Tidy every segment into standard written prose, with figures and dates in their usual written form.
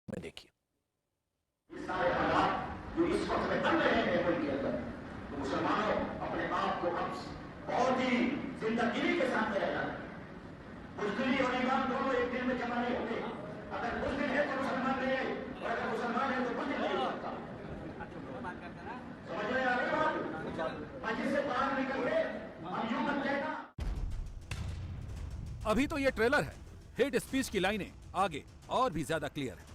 में देखिए। सारे हालात जो इस वक्त में बन रहे हैं मुल्क के अंदर, तो मुसलमानों अपने आप को अब बहुत ही जिंदगी के साथ में रहना है। बुज़दिली और ईमान दोनों एक दिन में जमा नहीं होते। अगर बुज़दिल है तो मुसलमान नहीं है, और अगर मुसलमान है तो बुज़दिल नहीं हो सकता। समझ में आ रही बात? मस्जिद से बाहर निकल के हम यूं मत कहना। अभी तो ये ट्रेलर है, हेट स्पीच की लाइनें आगे और भी ज्यादा क्लियर है।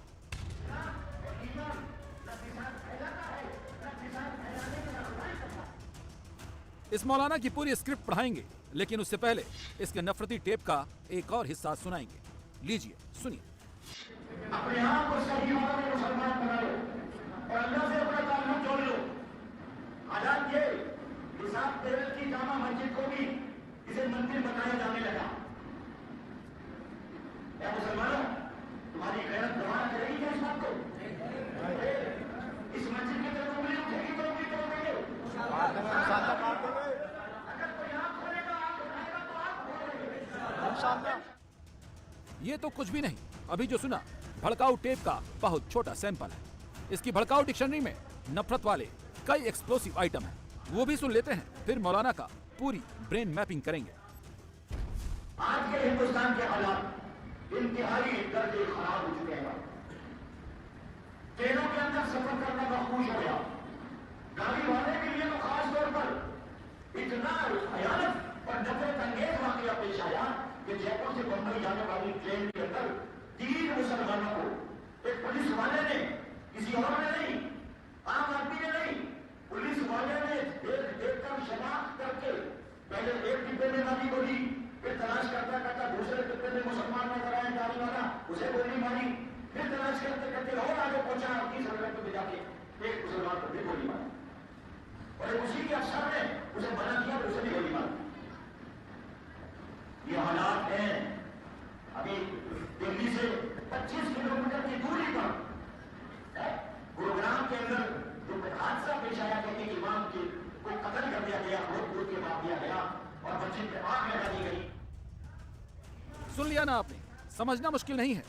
इस मौलाना की पूरी स्क्रिप्ट पढ़ाएंगे, लेकिन उससे पहले इसके नफरती टेप का एक और हिस्सा सुनाएंगे। लीजिए, सुनिए। अपने आप को सही मानों में मुसलमान बना लो और अल्लाह से अपना ताल्लुक जोड़ लो। हालांकि हिसाब तेरह की जामा मस्जिद को भी इसे मंदिर बनाया जाने लगा। क्या मुसलमानों, तुम्हारी गैरत दोबारा करेगी क्या इस बात को? इस मस्जिद की तरफ उंगली उठेगी तो उंगली तोड़ेंगे। अगर कोई आंख खोलेगा, आंख उठाएगा तो आंख खोलेंगे। ये तो कुछ भी नहीं, अभी जो सुना भड़काऊ टेप का बहुत छोटा सैंपल है। इसकी भड़काऊ डिक्शनरी में नफरत वाले कई एक्सप्लोसिव आइटम हैं, वो भी सुन लेते हैं, फिर मौलाना का पूरी ब्रेन मैपिंग करेंगे। आज के हिंदुस्तान के हालात इंतहाई दर्जे खराब हो चुके हैं। ट्रेनों के अंदर सफर करना मखूश हो गया। गाड़ी वाले के लिए तो खास तौर पर इतना भयानक और नफरत अंगेज वाकया पेश आया कि जयपुर से बंबई जाने वाली ट्रेन के अंदर 3 मुसलमानों को एक पुलिस वाले ने, किसी और ने नहीं, आम आदमी ने नहीं, पुलिस वाले ने देख कर शनाख्त करके पहले एक डिब्बे में गाड़ी बोली, फिर तलाश करता करता दूसरे डिब्बे में मुसलमान नजर आया गाड़ी वाला, उसे गोली मारी, फिर तलाश करते करते और आगे पहुंचा, 30 सड़क पर जाके एक मुसलमान को भी गोली मारी और उसी के अफसर ने उसे मना किया, उसे भी गोली मारी। ये हालात हैं। अभी दिल्ली से 25 किलोमीटर की दूरी पर गुरुग्राम के अंदर जो हादसा पेश आया कि एक इमाम को कत्ल कर दिया गया, भोजपुर के मार दिया गया और मस्जिद पे आग लगा दी गई। सुन लिया ना आपने, समझना मुश्किल नहीं है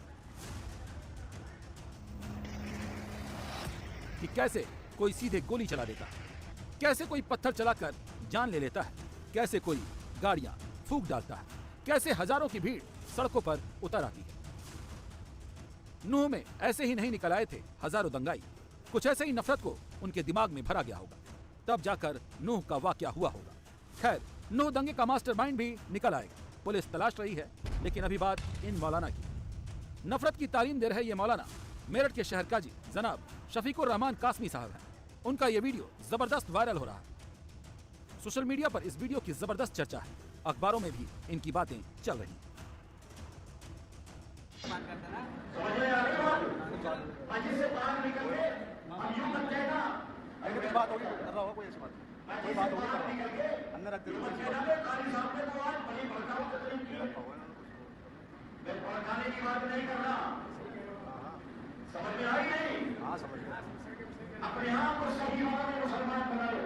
कि कैसे कोई सीधे गोली चला देता है, कैसे कोई पत्थर चलाकर जान ले लेता है, कैसे कोई गाड़ियां फूंक डालता है, कैसे हजारों की भीड़ सड़कों पर उतर आती है। नूह में ऐसे ही नहीं निकल आए थे हजारों दंगाई, कुछ ऐसे ही नफरत को उनके दिमाग में भरा गया होगा, तब जाकर नूह का वाकया हुआ होगा। खैर, नूह दंगे का मास्टरमाइंड भी निकल आएगा, पुलिस तलाश रही है। लेकिन अभी बात इन मौलाना की। नफरत की तालीम दे रहे ये मौलाना मेरठ के शहर काजी जनाब शफीकुर रहमान कासमी साहब हैं। उनका ये वीडियो जबरदस्त वायरल हो रहा है। सोशल मीडिया पर इस वीडियो की जबरदस्त चर्चा है, अखबारों में भी इनकी बातें चल रही हैं। समझ में आ रही बात? मस्जिद से बाहर निकल के हम यूं मत कहना। कोई बात होगी कर रहा होगा, कोई ऐसी बात नहीं, कोई बात होगी कर निकल के अंदर रख दे। कारी साहब ने तो आज बड़ी भड़काऊ तकलीफ की। मैं भड़काने की बात नहीं कर रहा, समझ में आई नहीं? हाँ समझ गया। अपने आप को सही मानों में मुसलमान बना लो।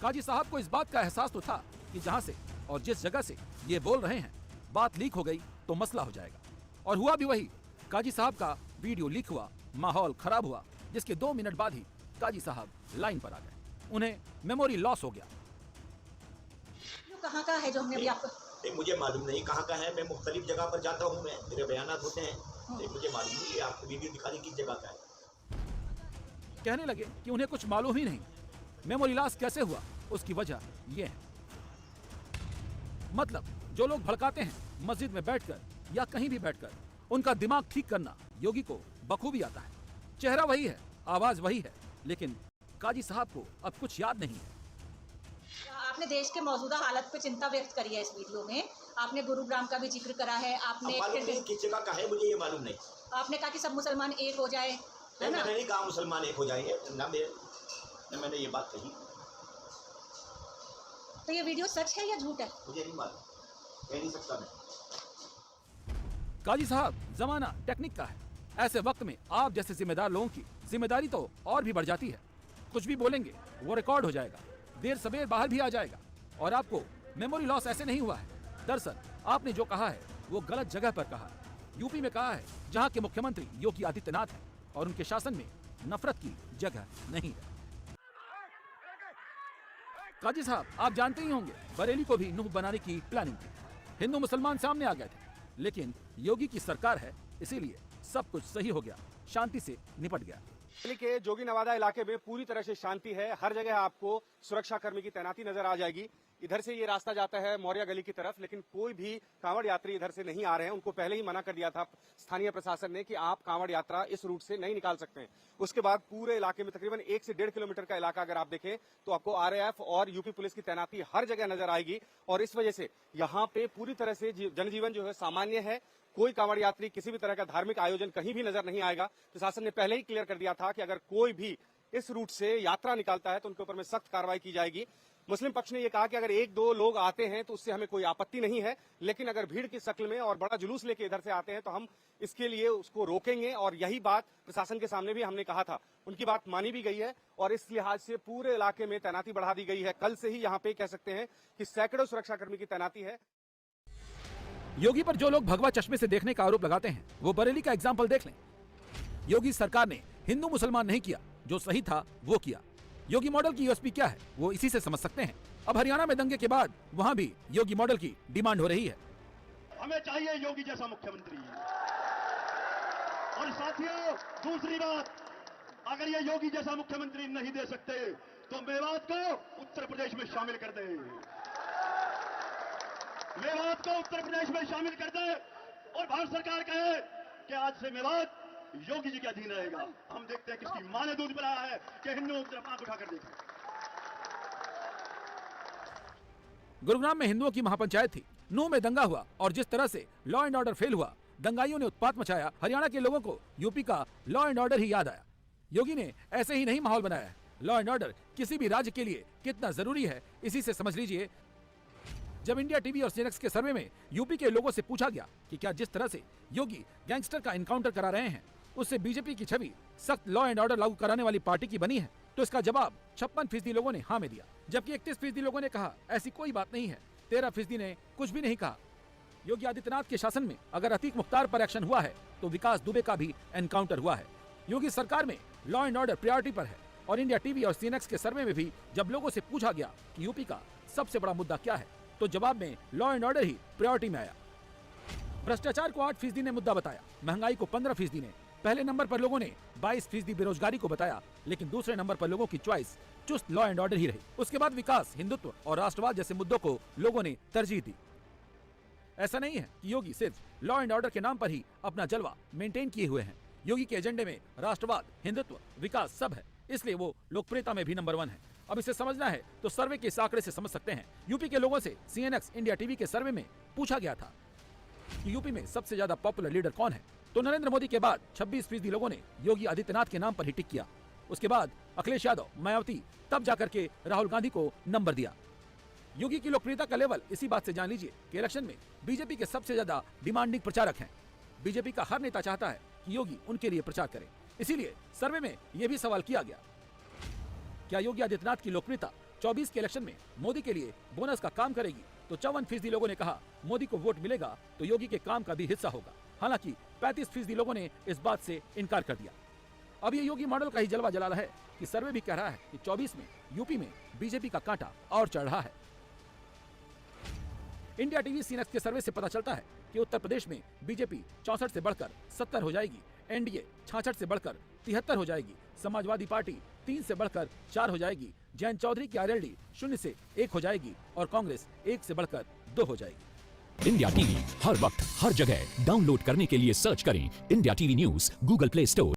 काजी साहब को इस बात का एहसास तो था कि जहां से और जिस जगह से ये बोल रहे हैं, बात लीक हो गई तो मसला हो जाएगा। और हुआ भी वही। काजी साहब का वीडियो लीक हुआ, माहौल खराब हुआ, जिसके 2 मिनट बाद ही काजी साहब लाइन पर आ गए। उन्हें मेमोरी लॉस हो गया। कहाँ का है जो हमने अभी आपको? नहीं, मुझे मालूम नहीं कहाँ का है। मैं मुख्तलिफ जगह पर जाता हूँ, मैं मेरे बयानात होते हैं, लेकिन मुझे मालूम नहीं। ये आपको वीडियो दिखा दी किस जगह का है। कहने लगे कि उन्हें कुछ मालूम ही नहीं। मेमोरी लॉस कैसे हुआ, उसकी वजह ये है। मतलब जो लोग भड़काते हैं मस्जिद में बैठकर या कहीं भी बैठकर, उनका दिमाग ठीक करना योगी को बखूबी आता है। चेहरा वही है, आवाज वही है, लेकिन काजी साहब को अब कुछ याद नहीं है। आपने देश के मौजूदा हालत पे चिंता व्यक्त करी है इस वीडियो में। आपने गुरुग्राम का भी जिक्र करा है। आपने किस जगह का है मुझे ये मालूम नहीं। आपने कहा कि सब मुसलमान एक हो जाए, है ना? मैंने नहीं कहा मुसलमान एक हो जाएंगे, ना मैंने ये बात कही। तो ये वीडियो सच है या झूठ है? मुझे नहीं मालूम, कह नहीं सकता मैं। काजी साहब, जमाना टेक्निक का है। ऐसे वक्त में आप जैसे जिम्मेदार लोगों की जिम्मेदारी तो और भी बढ़ जाती है। कुछ भी बोलेंगे वो रिकॉर्ड हो जाएगा, देर सवेर बाहर भी आ जाएगा। और आपको मेमोरी लॉस ऐसे नहीं हुआ है। दरअसल आपने जो कहा है वो गलत जगह पर कहा है। यूपी में कहा है, जहां के मुख्यमंत्री योगी आदित्यनाथ हैं और उनके शासन में नफरत की जगह नहीं है। काजी साहब, आप जानते ही होंगे, बरेली को भी नूह बनाने की प्लानिंग थी। हिंदू मुसलमान सामने आ गए थे, लेकिन योगी की सरकार है, इसीलिए सब कुछ सही हो गया, शांति से निपट गया। दिल्ली के जोगी नवादा इलाके में पूरी तरह से शांति है। हर जगह आपको सुरक्षा कर्मी की तैनाती नजर आ जाएगी। इधर से ये रास्ता जाता है मौर्या गली की तरफ, लेकिन कोई भी कांवड़ यात्री इधर से नहीं आ रहे हैं। उनको पहले ही मना कर दिया था स्थानीय प्रशासन ने कि आप कांवड़ यात्रा इस रूट से नहीं निकाल सकते हैं। उसके बाद पूरे इलाके में तकरीबन 1 से 1.5 किलोमीटर का इलाका अगर आप देखें तो आपको आरएएफ और यूपी पुलिस की तैनाती हर जगह नजर आएगी और इस वजह से यहाँ पे पूरी तरह से जनजीवन जो है सामान्य है। कोई कांवड़ यात्री, किसी भी तरह का धार्मिक आयोजन कहीं भी नजर नहीं आएगा। प्रशासन ने पहले ही क्लियर कर दिया था कि अगर कोई भी इस रूट से यात्रा निकालता है तो उनके ऊपर में सख्त कार्रवाई की जाएगी। मुस्लिम पक्ष ने यह कहा कि अगर 1-2 लोग आते हैं तो उससे हमें कोई आपत्ति नहीं है, लेकिन अगर भीड़ की शक्ल में और बड़ा जुलूस लेके इधर से आते हैं तो हम इसके लिए उसको रोकेंगे। और यही बात प्रशासन के सामने भी हमने कहा था, उनकी बात मानी भी गई है और इस लिहाज से पूरे इलाके में तैनाती बढ़ा दी गई है। कल से ही यहाँ पे कह सकते हैं कि सैकड़ों सुरक्षाकर्मी की तैनाती है। योगी पर जो लोग भगवा चश्मे से देखने का आरोप लगाते हैं, वो बरेली का एग्जाम्पल देख लें। योगी सरकार ने हिंदू मुसलमान नहीं किया, जो सही था वो किया। योगी मॉडल की यूएसपी क्या है, वो इसी से समझ सकते हैं। अब हरियाणा में दंगे के बाद वहां भी योगी मॉडल की डिमांड हो रही है। हमें चाहिए योगी जैसा मुख्यमंत्री। और साथियों, दूसरी बात, अगर ये योगी जैसा मुख्यमंत्री नहीं दे सकते तो मेवात को उत्तर प्रदेश में शामिल कर दे। मेवात को उत्तर प्रदेश में शामिल कर दे और भारत सरकार कहे कि आज से मेवात योगी जी के अधीन रहेगा। हम देखते हैं किसकी मां ने दूध पिलाया है कि हिंदुओं की तरफ आंख उठाकर देखें। गुरुग्राम में हिंदुओं की महापंचायत थी, नूह में दंगा हुआ और जिस तरह से लॉ एंड ऑर्डर फेल हुआ, दंगाइयों ने उत्पात मचाया। हरियाणा के लोगों को यूपी का लॉ एंड ऑर्डर ही याद आया। योगी ने ऐसे ही नहीं माहौल बनाया है। लॉ एंड ऑर्डर किसी भी राज्य के लिए कितना जरूरी है, इसी से समझ लीजिए। जब इंडिया टीवी और सीएनएक्स के सर्वे में यूपी के लोगों से पूछा गया कि क्या जिस तरह से योगी गैंगस्टर का इनकाउंटर करा रहे हैं, उससे बीजेपी की छवि सख्त लॉ एंड ऑर्डर लागू कराने वाली पार्टी की बनी है, तो इसका जवाब 56% लोगों ने हाँ में दिया, जबकि 31% लोगों ने कहा ऐसी कोई बात नहीं है। 13% ने कुछ भी नहीं कहा। योगी आदित्यनाथ के शासन में अगर अतीक मुख्तार पर एक्शन हुआ है तो विकास दुबे का भी एनकाउंटर हुआ है। योगी सरकार में लॉ एंड ऑर्डर प्रायोरिटी पर है और इंडिया टीवी और सीएनएक्स के सर्वे में भी जब लोगों से पूछा गया कि यूपी का सबसे बड़ा मुद्दा क्या है, तो जवाब में law and order he priority में आया। भ्रष्टाचार को 8% ने मुद्दा बताया, महंगाई को 15% ने। पहले नंबर पर लोगों ने 22% बेरोजगारी को बताया, लेकिन दूसरे नंबर पर लोगों की चॉइस चुस्त लॉ एंड ऑर्डर ही रही। उसके बाद विकास, हिंदुत्व और राष्ट्रवाद जैसे मुद्दों को लोगों ने तरजीह दी। ऐसा नहीं है कि योगी सिर्फ लॉ एंड ऑर्डर के नाम पर ही अपना जलवा मेंटेन किए हुए हैं। योगी के एजेंडे में राष्ट्रवाद, हिंदुत्व, विकास सब है, इसलिए वो लोकप्रियता में भी नंबर 1 है। अब इसे समझना है तो सर्वे के इस आंकड़े से समझ सकते हैं। यूपी के लोगों से सीएनएक्स इंडिया टीवी के सर्वे में पूछा गया था कि यूपी में सबसे ज्यादा पॉपुलर लीडर कौन है, तो नरेंद्र मोदी के बाद 26% लोगों ने योगी आदित्यनाथ के नाम पर ही टिक किया। उसके बाद अखिलेश यादव, मायावती, तब जाकर के राहुल गांधी को नंबर दिया। योगी की लोकप्रियता का लेवल इसी बात से जान लीजिए कि इलेक्शन में बीजेपी के सबसे ज्यादा डिमांडिंग प्रचारक हैं। बीजेपी का हर नेता चाहता है कि योगी उनके लिए प्रचार करे, इसीलिए सर्वे में यह भी सवाल किया गया, क्या योगी आदित्यनाथ की लोकप्रियता 24 के इलेक्शन में मोदी के लिए बोनस का काम करेगी, तो 54% लोगों ने कहा मोदी को वोट मिलेगा तो योगी के काम का भी हिस्सा होगा। हालांकि 35% लोगों ने इस बात से इनकार कर दिया। अब ये योगी मॉडल का ही जलवा जला है कि सर्वे भी कह रहा है कि 24 में यूपी में बीजेपी का कांटा और चढ़ रहा है। इंडिया टीवी सीएनएक्स के सर्वे से पता चलता है कि उत्तर प्रदेश में बीजेपी 64 से बढ़कर 70 हो जाएगी, एनडीए 66 से बढ़कर 73 हो जाएगी, समाजवादी पार्टी 3 से बढ़कर 4 हो जाएगी, जयंत चौधरी की आरएलडी 0 से 1 हो जाएगी और कांग्रेस 1 से बढ़कर 2 हो जाएगी। इंडिया टीवी हर वक्त हर जगह डाउनलोड करने के लिए सर्च करें India TV news Google play store